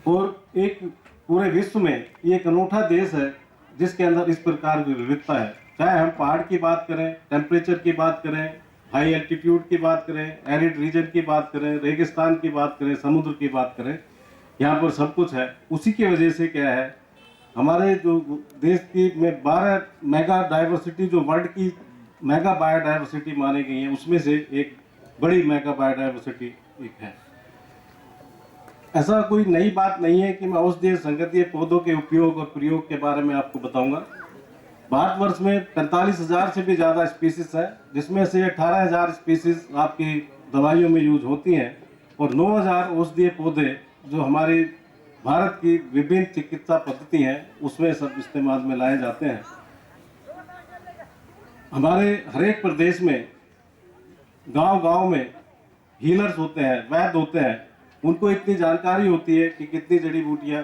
और एक पूरे विश्व में ये एक अनूठा देश है जिसके अंदर इस प्रकार की विविधता है। चाहे हम पहाड़ की बात करें, टेम्परेचर की बात करें, हाई एल्टीट्यूड की बात करें, एरिड रीजन की बात करें, रेगिस्तान की बात करें, समुद्र की बात करें, यहाँ पर सब कुछ है। उसी की वजह से क्या है, हमारे जो देश की में 12 मेगा डाइवर्सिटी, जो वर्ल्ड की मेगा बायोडाइवर्सिटी मानी गई है, उसमें से एक बड़ी मेगा बायोडाइवर्सिटी एक है। ऐसा कोई नई बात नहीं है कि मैं औषधीय संगठीय पौधों के उपयोग और प्रयोग के बारे में आपको बताऊंगा। भारतवर्ष में 45,000 से भी ज़्यादा स्पीसीज है, जिसमें से 18,000 स्पीसीज आपकी दवाइयों में यूज होती हैं और 9,000 औषधीय पौधे जो हमारी भारत की विभिन्न चिकित्सा पद्धति हैं उसमें सब इस्तेमाल में लाए जाते हैं। हमारे हर एक प्रदेश में गांव-गांव में हीलर्स होते हैं, वैद्य होते हैं, उनको इतनी जानकारी होती है कि कितनी जड़ी बूटियां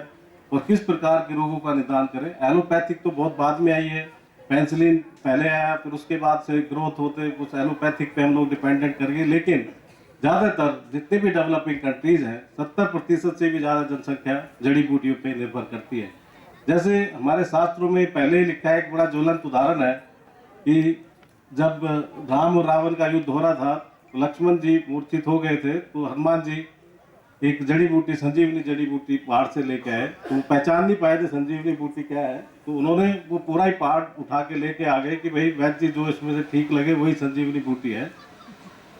और किस प्रकार के रोगों का निदान करें। एलोपैथिक तो बहुत बाद में आई है, पेंसिलिन पहले आया, फिर उसके बाद से ग्रोथ होते कुछ एलोपैथिक पे हम लोग डिपेंडेंट कर गए। लेकिन ज़्यादातर जितने भी डेवलपिंग कंट्रीज हैं, 70% से भी ज़्यादा जनसंख्या जड़ी बूटियों पर निर्भर करती है। जैसे हमारे शास्त्रों में पहले ही लिखा है, एक बड़ा ज्वलंत उदाहरण है कि जब राम और रावण का युद्ध हो रहा था, तो लक्ष्मण जी मूर्छित हो गए थे, तो हनुमान जी एक जड़ी बूटी, संजीवनी जड़ी बूटी पहाड़ से लेके आए। तो वो पहचान नहीं पाए थे संजीवनी बूटी क्या है, तो उन्होंने वो पूरा ही पहाड़ उठा के लेके आ गए कि भाई वैद्य जी जो इसमें से ठीक लगे वही संजीवनी बूटी है।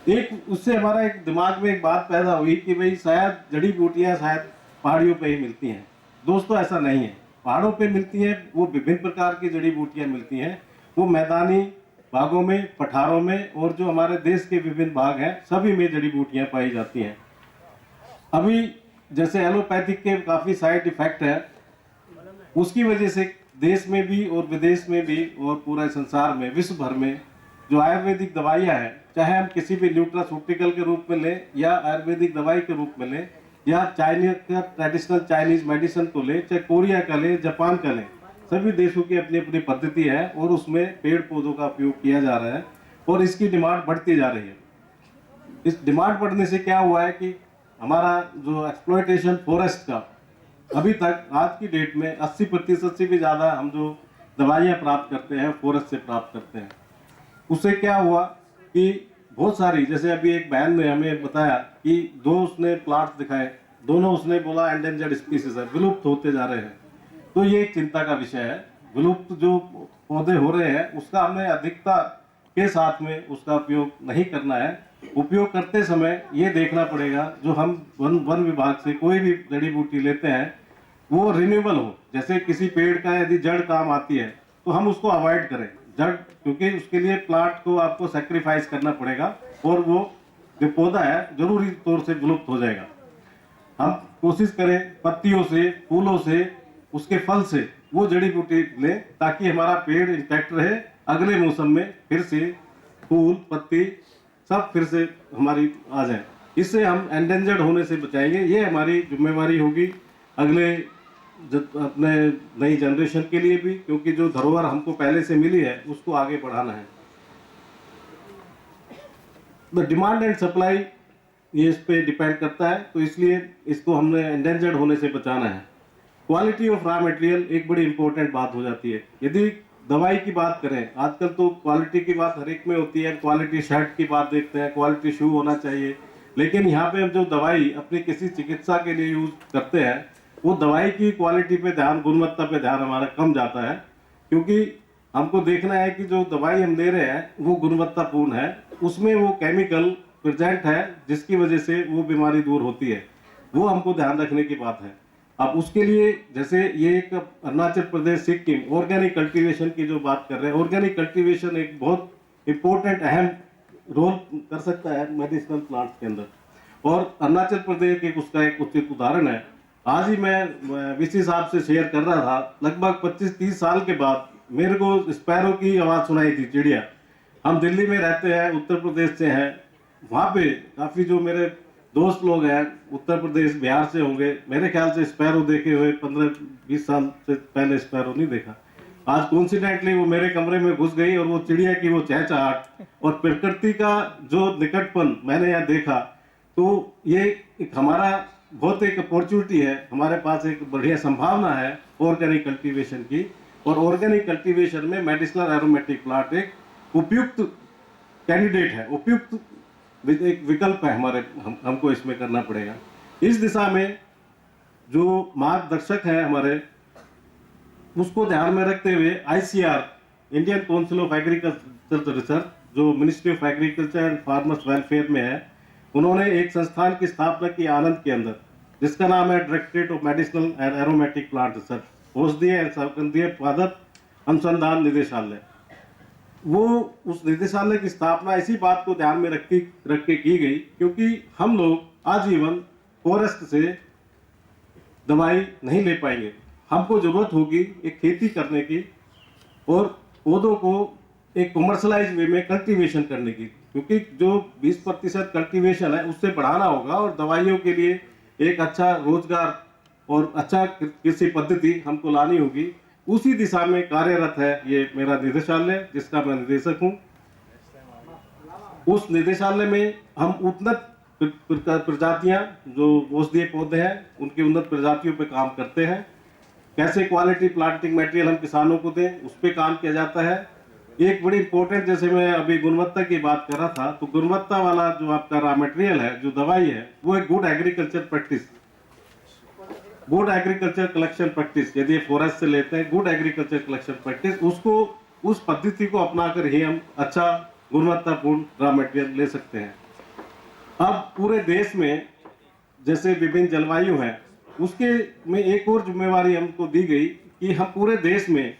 एक उससे हमारा एक दिमाग में एक बात पैदा हुई कि भाई शायद जड़ी बूटियां शायद पहाड़ियों पे ही मिलती हैं। दोस्तों ऐसा नहीं है, पहाड़ों पे मिलती हैं वो विभिन्न प्रकार की जड़ी बूटियां मिलती हैं, वो मैदानी भागों में, पठारों में और जो हमारे देश के विभिन्न भाग हैं सभी में जड़ी बूटियां पाई जाती हैं। अभी जैसे एलोपैथिक के काफ़ी साइड इफेक्ट है, उसकी वजह से देश में भी और विदेश में भी और पूरे संसार में, विश्व भर में जो आयुर्वेदिक दवाइयाँ हैं, चाहे हम किसी भी न्यूट्रास्यूटिकल के रूप में लें या आयुर्वेदिक दवाई के रूप में लें या चाइनीज का ट्रेडिशनल चाइनीज मेडिसिन को लें, चाहे कोरिया का लें, जापान का लें, सभी देशों की अपनी अपनी पद्धति है और उसमें पेड़ पौधों का उपयोग किया जा रहा है और इसकी डिमांड बढ़ती जा रही है। इस डिमांड बढ़ने से क्या हुआ है कि हमारा जो एक्सप्लॉयटेशन फॉरेस्ट का अभी तक आज की डेट में 80% से भी ज़्यादा हम जो दवाइयाँ प्राप्त करते हैं फॉरेस्ट से प्राप्त करते हैं। उससे क्या हुआ कि बहुत सारी, जैसे अभी एक बहन ने हमें बताया कि दो उसने प्लांट्स दिखाए, दोनों उसने बोला एंडेंजर्ड स्पीसीज है, विलुप्त होते जा रहे हैं। तो ये एक चिंता का विषय है। विलुप्त जो पौधे हो रहे हैं उसका हमें अधिकता के साथ में उसका उपयोग नहीं करना है। उपयोग करते समय ये देखना पड़ेगा जो हम वन विभाग से कोई भी जड़ी बूटी लेते हैं वो रिन्यूएबल हो। जैसे किसी पेड़ का यदि जड़ काम आती है तो हम उसको अवॉइड करें जड़, क्योंकि उसके लिए प्लांट को आपको सेक्रीफाइस करना पड़ेगा और वो जो पौधा है जरूरी तौर से विलुप्त हो जाएगा। हम कोशिश करें पत्तियों से, फूलों से, उसके फल से वो जड़ी बूटी लें ताकि हमारा पेड़ इंटैक्ट रहे, अगले मौसम में फिर से फूल पत्ती सब फिर से हमारी आ जाए। इससे हम एंडेंजर्ड होने से बचाएंगे। ये हमारी जिम्मेवारी होगी अगले अपने नई जनरेशन के लिए भी, क्योंकि जो धरोहर हमको पहले से मिली है उसको आगे बढ़ाना है। द डिमांड एंड सप्लाई ये इस पे डिपेंड करता है, तो इसलिए इसको हमने एंडेंजर्ड होने से बचाना है। क्वालिटी ऑफ रॉ मटेरियल एक बड़ी इंपॉर्टेंट बात हो जाती है। यदि दवाई की बात करें, आजकल तो क्वालिटी की बात हर एक में होती है, क्वालिटी शर्ट की बात देखते हैं, क्वालिटी शू होना चाहिए, लेकिन यहाँ पे हम जो दवाई अपनी किसी चिकित्सा के लिए यूज करते हैं वो दवाई की क्वालिटी पे ध्यान, गुणवत्ता पे ध्यान हमारा कम जाता है, क्योंकि हमको देखना है कि जो दवाई हम ले रहे हैं वो गुणवत्तापूर्ण है, उसमें वो केमिकल प्रेजेंट है जिसकी वजह से वो बीमारी दूर होती है, वो हमको ध्यान रखने की बात है। अब उसके लिए जैसे ये एक अरुणाचल प्रदेश, सिक्किम ऑर्गेनिक कल्टीवेशन की जो बात कर रहे हैं, ऑर्गेनिक कल्टीवेशन एक बहुत इंपॉर्टेंट अहम रोल कर सकता है मेडिसिनल प्लांट्स के अंदर, और अरुणाचल प्रदेश के उसका एक उचित उदाहरण है। आज ही मैं वीसी साहब से शेयर कर रहा था, लगभग 25-30 साल के बाद मेरे को स्पैरो की आवाज़ सुनाई थी, चिड़िया। हम दिल्ली में रहते हैं, उत्तर प्रदेश से हैं, वहाँ पे काफ़ी जो मेरे दोस्त लोग हैं उत्तर प्रदेश बिहार से होंगे, मेरे ख्याल से स्पैरो देखे हुए 15-20 साल से पहले स्पैरो नहीं देखा। आज कोइंसिडेंटली वो मेरे कमरे में घुस गई और वो चिड़िया की वो चहचहाट और प्रकृति का जो निकटपन मैंने यहाँ देखा, तो ये एक हमारा बहुत एक अपॉर्चुनिटी है, हमारे पास एक बढ़िया संभावना है ऑर्गेनिक कल्टीवेशन की। और ऑर्गेनिक कल्टीवेशन में मेडिसिनल एरोमेटिक प्लांट एक उपयुक्त कैंडिडेट है, उपयुक्त एक विकल्प है हमारे, हमको इसमें करना पड़ेगा। इस दिशा में जो मार्गदर्शक है हमारे, उसको ध्यान में रखते हुए ICR, Indian council of agriculture research, जो ministry of agriculture and farmers welfare में है, उन्होंने एक संस्थान की स्थापना की आनंद के अंदर, जिसका नाम है directorate of medicinal and aromatic plant research, औषधीय एवं संवर्धनीय पदार्थ अनुसंधान निदेशालय। वो उस निदेशालय की स्थापना इसी बात को ध्यान में रख के की गई, क्योंकि हम लोग आजीवन फॉरेस्ट से दवाई नहीं ले पाएंगे। हमको जरूरत होगी एक खेती करने की और पौधों को एक कमर्शलाइज वे में कल्टीवेशन करने की, क्योंकि जो 20% कल्टीवेशन है उससे बढ़ाना होगा और दवाइयों के लिए एक अच्छा रोजगार और अच्छा कृषि पद्धति हमको लानी होगी। उसी दिशा में कार्यरत है ये मेरा निदेशालय, जिसका मैं निदेशक हूँ। उस निदेशालय में हम उन्नत प्रजातियां, जो औषधीय पौधे हैं, उनकी उन्नत प्रजातियों पे काम करते हैं। कैसे क्वालिटी प्लांटिंग मटेरियल हम किसानों को दें, उस पर काम किया जाता है। एक बड़ी इंपॉर्टेंट, जैसे मैं अभी गुणवत्ता की बात कर रहा था, तो गुणवत्ता वाला जो आपका रॉ मटेरियल है, जो दवाई है, वो एक good agriculture practice, good agriculture collection practice, यदि फॉरेस्ट से लेते हैं गुड एग्रीकल्चर कलेक्शन प्रैक्टिस, उसको उस पद्धति को अपनाकर ही हम अच्छा गुणवत्तापूर्ण रॉ मटेरियल ले सकते हैं। अब पूरे देश में जैसे विभिन्न जलवायु है, उसके में एक और जिम्मेवारी हमको दी गई कि हम पूरे देश में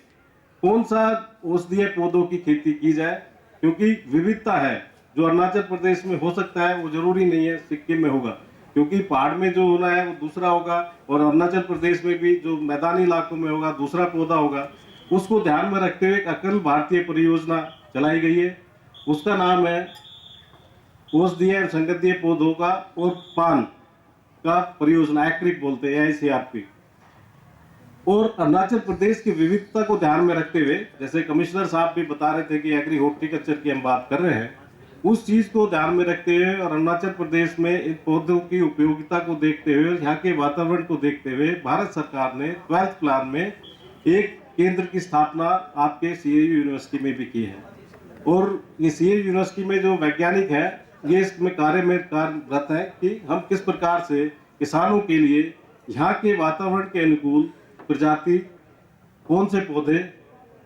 कौन सा औषधीय पौधों की खेती की जाए, क्योंकि विविधता है। जो अरुणाचल प्रदेश में हो सकता है वो जरूरी नहीं है सिक्किम में होगा, क्योंकि पहाड़ में जो होना है वो दूसरा होगा, और अरुणाचल प्रदेश में भी जो मैदानी इलाकों में होगा दूसरा पौधा होगा। उसको ध्यान में रखते हुए एक अखिल भारतीय परियोजना चलाई गई है, उसका नाम है औषधीय और संगठनीय पौधों का और पान का परियोजना, एक्रिप बोलते हैं, AICRP। और अरुणाचल प्रदेश की विविधता को ध्यान में रखते हुए, जैसे कमिश्नर साहब भी बता रहे थे कि एग्री हॉर्टिकल्चर की हम बात कर रहे हैं, उस चीज को ध्यान में रखते हुए और अरुणाचल प्रदेश में इन पौधों की उपयोगिता को देखते हुए और यहाँ के वातावरण को देखते हुए भारत सरकार ने 12th प्लान में एक केंद्र की स्थापना आपके CAU यूनिवर्सिटी में भी की है। और ये CAU यूनिवर्सिटी में जो वैज्ञानिक है, ये इसमें कार्यरत है कि हम किस प्रकार से किसानों के लिए यहाँ के वातावरण के अनुकूल प्रजाति, कौन से पौधे,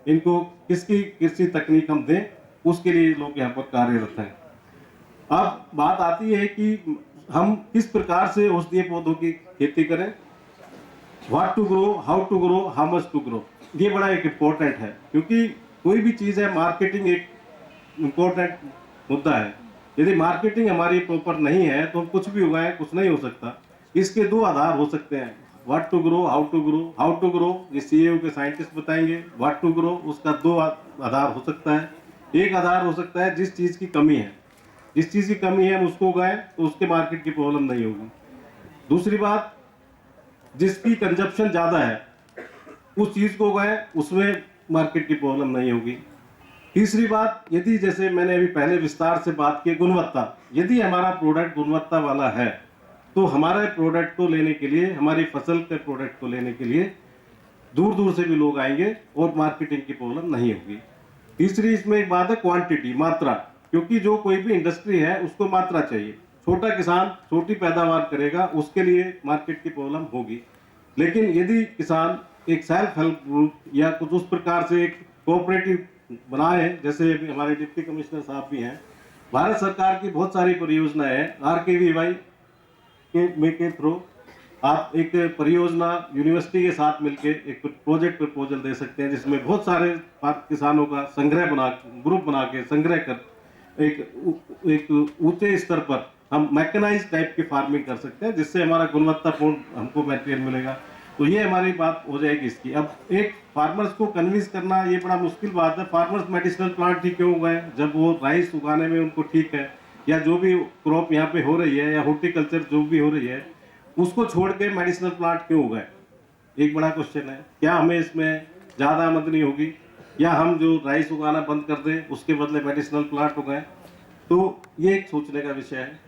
इनको किसकी कृषि तकनीक हम दें, उसके लिए लोग यहाँ पर कार्यरत हैं। अब बात आती है कि हम किस प्रकार से औषधीय पौधों की खेती करें, what to grow, how to grow, how much to grow. ये बड़ा एक इम्पोर्टेंट है, क्योंकि कोई भी चीज़ है, मार्केटिंग एक इम्पोर्टेंट मुद्दा है। यदि मार्केटिंग हमारी प्रॉपर नहीं है तो हम कुछ भी उगाएं, कुछ नहीं हो सकता। इसके दो आधार हो सकते हैं, what to grow, how to grow. How to grow ये CAU के साइंटिस्ट बताएंगे, व्हाट टू ग्रो उसका दो आधार हो सकता है। एक आधार हो सकता है जिस चीज़ की कमी है, जिस चीज़ की कमी है हम उसको उगाएं तो उसके मार्केट की प्रॉब्लम नहीं होगी। दूसरी बात, जिसकी कंजप्शन ज़्यादा है उस चीज़ को उगाएं, उसमें मार्केट की प्रॉब्लम नहीं होगी। तीसरी बात, यदि जैसे मैंने अभी पहले विस्तार से बात की गुणवत्ता, यदि हमारा प्रोडक्ट गुणवत्ता वाला है तो हमारे प्रोडक्ट को लेने के लिए, हमारी फसल के प्रोडक्ट को लेने के लिए दूर दूर से भी लोग आएंगे और मार्केटिंग की प्रॉब्लम नहीं होगी। तीसरी इसमें एक बात है क्वांटिटी, मात्रा, क्योंकि जो कोई भी इंडस्ट्री है उसको मात्रा चाहिए। छोटा किसान छोटी पैदावार करेगा, उसके लिए मार्केट की प्रॉब्लम होगी। लेकिन यदि किसान एक सेल्फ हेल्प ग्रुप या कुछ उस प्रकार से एक कोऑपरेटिव बनाए, जैसे अभी हमारे डिप्टी कमिश्नर साहब भी हैं, भारत सरकार की बहुत सारी परियोजनाएं हैं, RKVY के थ्रू आप एक परियोजना यूनिवर्सिटी के साथ मिलके एक प्रोजेक्ट प्रपोजल दे सकते हैं, जिसमें बहुत सारे किसानों का ग्रुप बना के संग्रह कर एक ऊंचे स्तर पर हम मैकेनाइज टाइप की फार्मिंग कर सकते हैं, जिससे हमारा गुणवत्तापूर्ण हमको मटेरियल मिलेगा। तो ये हमारी बात हो जाएगी इसकी। अब एक फार्मर्स को कन्विंस करना ये बड़ा मुश्किल बात है। फार्मर्स मेडिसिनल प्लांट ही क्यों उगाएं, जब वो राइस उगाने में उनको ठीक है, या जो भी क्रॉप यहाँ पे हो रही है, या हॉर्टिकल्चर जो भी हो रही है, उसको छोड़ के मेडिसिनल प्लांट क्यों उगाएं? एक बड़ा क्वेश्चन है। क्या हमें इसमें ज़्यादा आमदनी होगी, या हम जो राइस उगाना बंद कर दें उसके बदले मेडिसिनल प्लांट उगाएं? तो ये एक सोचने का विषय है।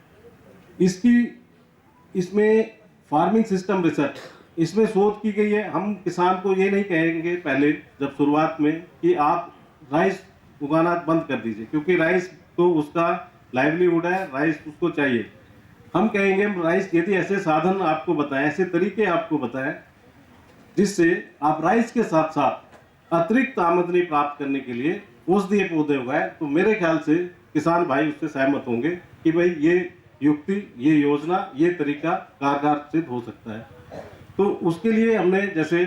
इसमें फार्मिंग सिस्टम रिसर्च, इसमें शोध की गई है। हम किसान को ये नहीं कहेंगे पहले जब शुरुआत में कि आप राइस उगाना बंद कर दीजिए, क्योंकि राइस तो उसका लाइवलीहुड है, राइस उसको चाहिए। हम कहेंगे राइस, यदि ऐसे साधन आपको बताएं, ऐसे तरीके आपको बताएं जिससे आप राइस के साथ साथ अतिरिक्त आमदनी प्राप्त करने के लिए औषधीय पौधे उगाएं, तो मेरे ख्याल से किसान भाई उससे सहमत होंगे कि भाई ये युक्ति, ये योजना, ये तरीका कारगर सिद्ध हो सकता है। तो उसके लिए हमने जैसे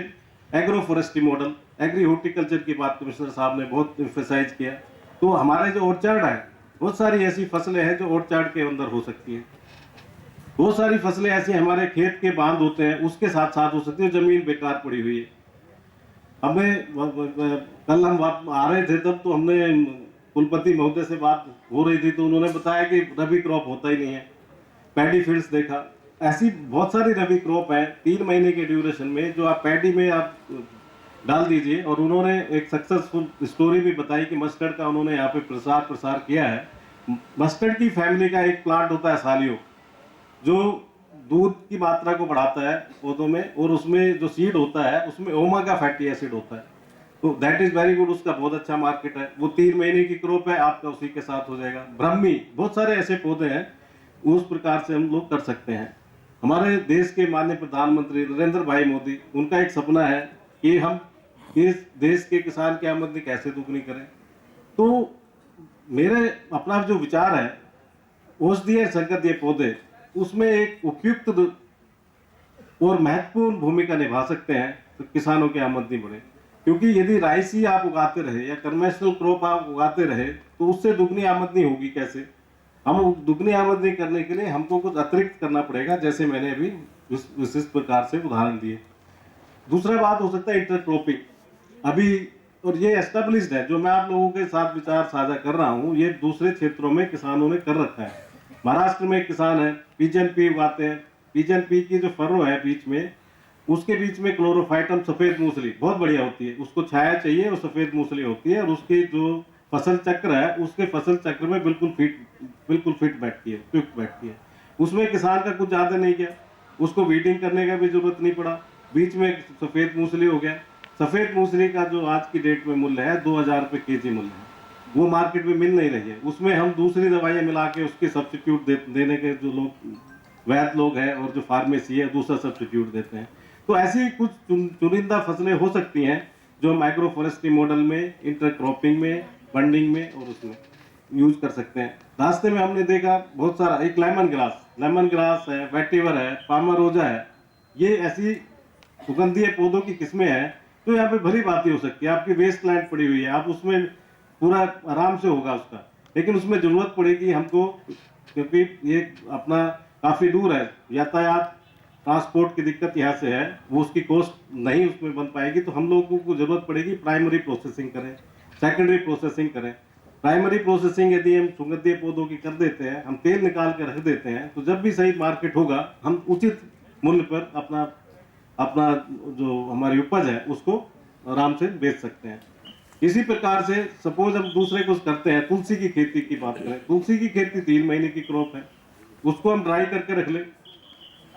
agro forestry model, agri horticulture की बात कमिश्नर साहब ने बहुत एम्फेसाइज किया। तो हमारे जो ऑर्चार्ड है, बहुत सारी ऐसी फसलें हैं जो ऑर्चार्ड के अंदर हो सकती हैं। बहुत सारी फसलें ऐसी हमारे खेत के बांध होते हैं उसके साथ साथ हो सकती है, जमीन बेकार पड़ी हुई है। हमें कल हम आ रहे थे तब तो हमने कुलपति महोदय से बात हो रही थी, तो उन्होंने बताया कि रबी क्रॉप होता ही नहीं है। पैडी फील्ड्स देखा, ऐसी बहुत सारी रबी क्रॉप है 3 महीने के ड्यूरेशन में जो आप पैडी में आप डाल दीजिए। और उन्होंने एक सक्सेसफुल स्टोरी भी बताई कि मस्टर्ड का उन्होंने यहाँ पे प्रसार किया है। मस्टर्ड की फैमिली का एक प्लांट होता है सालियो, जो दूध की मात्रा को बढ़ाता है पौधों में, और उसमें जो सीड होता है उसमें ओमेगा फैटी एसिड होता है। तो दैट इज वेरी गुड, उसका बहुत अच्छा मार्केट है। वो 3 महीने की क्रॉप है, आपका उसी के साथ हो जाएगा। ब्राह्मी, बहुत सारे ऐसे पौधे हैं, उस प्रकार से हम लोग कर सकते हैं। हमारे देश के माननीय प्रधानमंत्री नरेंद्र भाई मोदी, उनका एक सपना है कि हम इस देश के किसान की आमदनी कैसे दुगनी करें। तो मेरे अपना जो विचार है, औषधीय संगठीय पौधे उसमें एक उपयुक्त और महत्वपूर्ण भूमिका निभा सकते हैं तो किसानों की आमदनी बढ़े। क्योंकि यदि राइस ही आप उगाते रहे या कन्वेंशनल क्रॉप आप उगाते रहे तो उससे दुगनी आमदनी होगी कैसे। हम दुगनी आमदनी करने के लिए हमको कुछ अतिरिक्त करना पड़ेगा, जैसे मैंने अभी विशिष्ट प्रकार से उदाहरण दिए। दूसरा बात हो सकता है इंटरक्रॉपिंग अभी, और ये एस्टेब्लिश्ड है। जो मैं आप लोगों के साथ विचार साझा कर रहा हूँ, ये दूसरे क्षेत्रों में किसानों ने कर रखा है। महाराष्ट्र में एक किसान है, पिजन पी उगाते हैं। पिजन पी की जो फरो है बीच में, उसके बीच में क्लोरोफाइटम सफेद मूसली बहुत बढ़िया होती है, उसको छाया चाहिए और सफेद मूसली होती है, और उसकी जो फसल चक्र है उसके फसल चक्र में बिल्कुल फिट बैठती है। उसमें किसान का कुछ ज्यादा नहीं किया, उसको वीडिंग करने का भी जरूरत नहीं पड़ा, बीच में सफेद मूसली हो गया। सफेद मूसली का जो आज की डेट में मूल्य है 2000 रुपये केजी मूल्य है, वो मार्केट में मिल नहीं रही है। उसमें हम दूसरी दवाइयां मिला के उसके सब्स्टिट्यूट देने के जो लोग वैद्य लोग हैं और जो फार्मेसी है दूसरा सब्स्टिट्यूट देते हैं। तो ऐसी कुछ चुनिंदा फसलें हो सकती हैं जो हम एग्रो फॉरेस्ट्री मॉडल में, इंटरक्रॉपिंग में, बंडिंग में और उसमें यूज कर सकते हैं। रास्ते में हमने देखा बहुत सारा, एक लेमन ग्रास है, वेटिवर है, पामारोजा है, ये ऐसी सुगंधीय पौधों की किस्में हैं तो यहाँ पे भली बातें हो सकती है। आपकी वेस्ट लैंड पड़ी हुई है, आप उसमें पूरा आराम से होगा उसका, लेकिन उसमें जरूरत पड़ेगी हमको, क्योंकि ये अपना काफी दूर है, यातायात ट्रांसपोर्ट की दिक्कत यहाँ से है, वो उसकी कॉस्ट नहीं उसमें बन पाएगी। तो हम लोगों को जरूरत पड़ेगी प्राइमरी प्रोसेसिंग करें, सेकेंडरी प्रोसेसिंग करें। प्राइमरी प्रोसेसिंग यदि हम सुगंधीय पौधों की कर देते हैं, हम तेल निकाल के रख देते हैं, तो जब भी सही मार्केट होगा हम उचित मूल्य पर अपना जो हमारी उपज है उसको आराम से बेच सकते हैं। इसी प्रकार से सपोज हम दूसरे कुछ करते हैं, तुलसी की खेती की बात करें, तुलसी की खेती 3 महीने की क्रॉप है, उसको हम ड्राई करके रख लें।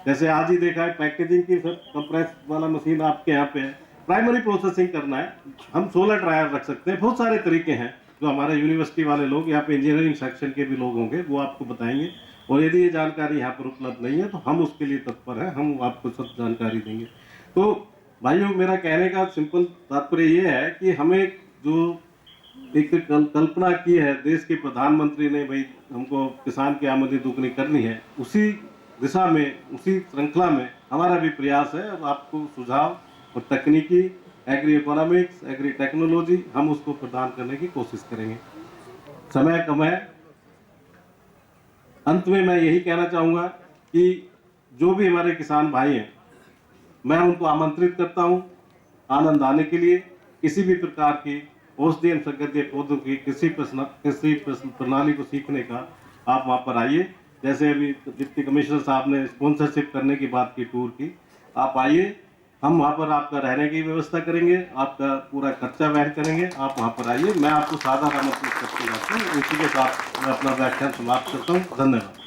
जैसे आज ही देखा है पैकेजिंग की सब कंप्रेस वाला मशीन आपके यहाँ पे है, प्राइमरी प्रोसेसिंग करना है, हम 16 ड्रायर रख सकते हैं। बहुत सारे तरीके हैं जो हमारे यूनिवर्सिटी वाले लोग, यहाँ पे इंजीनियरिंग सेक्शन के भी लोग होंगे, वो आपको बताएंगे। और यदि ये जानकारी यहाँ पर उपलब्ध नहीं है तो हम उसके लिए तत्पर हैं, हम आपको सब जानकारी देंगे। तो भाइयों, मेरा कहने का सिंपल तात्पर्य ये है कि हमें जो एक कल्पना की है देश के प्रधानमंत्री ने, भाई हमको किसान की आमदनी दुगनी करनी है, उसी दिशा में, उसी श्रृंखला में हमारा भी प्रयास है। और आपको सुझाव और तकनीकी, एग्री इकोनॉमिक्स, एग्री टेक्नोलॉजी, हम उसको प्रदान करने की कोशिश करेंगे। समय कम है, अंत में मैं यही कहना चाहूँगा कि जो भी हमारे किसान भाई हैं, मैं उनको आमंत्रित करता हूँ आनंद आने के लिए। किसी भी प्रकार की औषधीय संगठीय पौधों की किसी प्रणाली को सीखने का आप वहाँ पर आइए। जैसे अभी डिप्टी कमिश्नर साहब ने स्पॉन्सरशिप करने की बात की टूर की, आप आइए, हम वहाँ पर आपका रहने की व्यवस्था करेंगे, आपका पूरा खर्चा वहन करेंगे, आप वहाँ पर आइए। मैं आपको सादर आमंत्रित करते जाता हूँ। इसी के साथ मैं अपना व्याख्यान समाप्त करता हूँ। धन्यवाद।